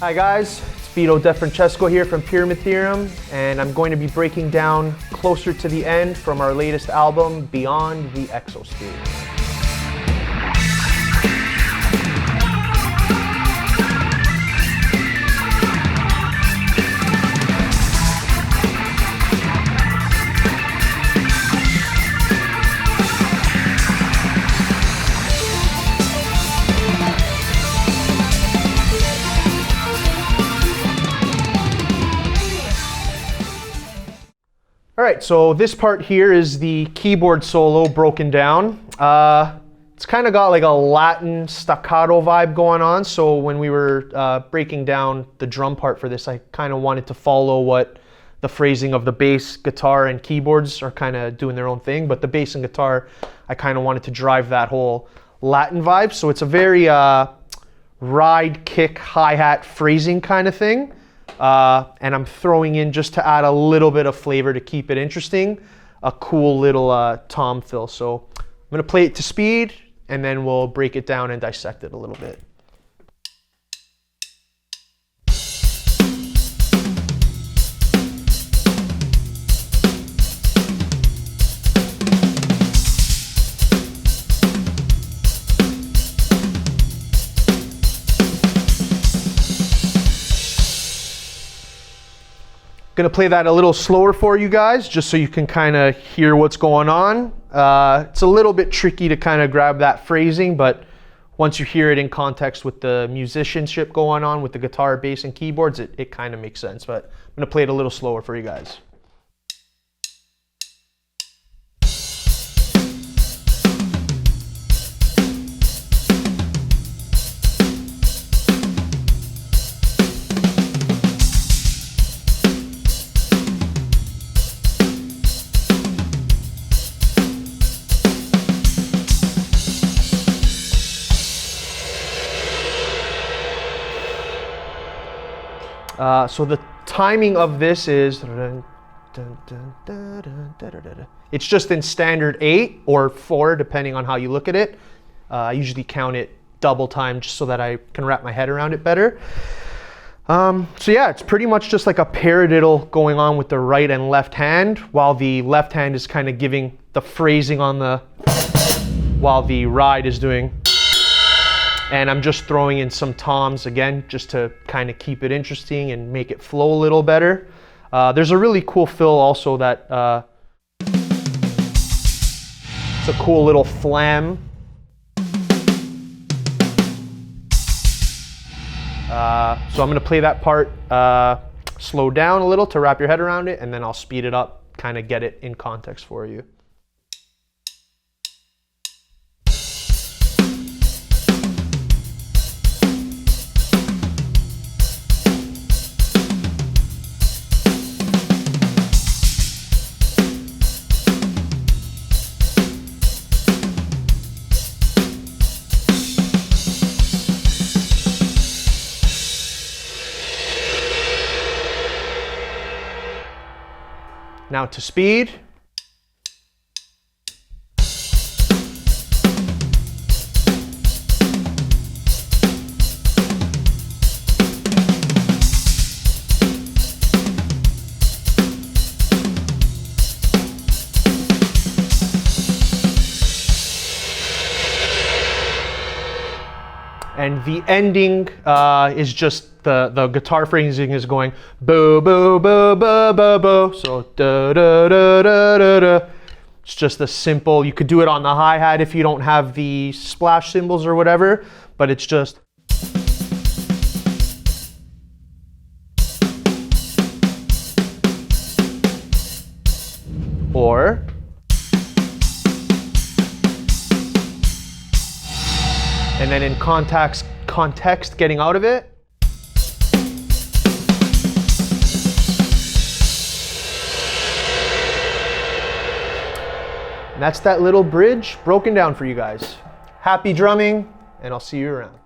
Hi guys, it's Vito De Francesco here from Pyramid Theorem, and I'm going to be breaking down Closer to the End from our latest album, Beyond the Exosphere. Alright, so this part here is the keyboard solo broken down. It's kind of got like a Latin staccato vibe going on, so when we were breaking down the drum part for this, I kind of wanted to follow what the phrasing of the bass, guitar, and keyboards are kind of doing their own thing, but the bass and guitar, I kind of wanted to drive that whole Latin vibe, so it's a very ride, kick, hi-hat phrasing kind of thing. And I'm throwing in, just to add a little bit of flavor to keep it interesting, a cool little tom fill. So I'm going to play it to speed, and then we'll break it down and dissect it a little bit. Gonna play that a little slower for you guys, just so you can kind of hear what's going on. It's a little bit tricky to kind of grab that phrasing, but once you hear it in context with the musicianship going on with the guitar, bass, and keyboards, it kind of makes sense. But I'm gonna play it a little slower for you guys. So the timing of this is, it's just in standard 8 or 4, depending on how you look at it. I usually count it double time just so that I can wrap my head around it better. So yeah, it's pretty much just like a paradiddle going on with the right and left hand, while the left hand is kind of giving the phrasing on the, while the ride is doing. And I'm just throwing in some toms again, just to kind of keep it interesting and make it flow a little better. There's a really cool fill also that, it's a cool little flam. So I'm gonna play that part slow down a little to wrap your head around it, and then I'll speed it up, kind of get it in context for you. Now to speed. And the ending is just the guitar phrasing is going boo boo boo boo boo boo. So da da da da da da. It's just a simple. You could do it on the hi-hat if you don't have the splash cymbals or whatever, but it's just. Or. And then in context getting out of it. And that's that little bridge broken down for you guys. Happy drumming, and I'll see you around.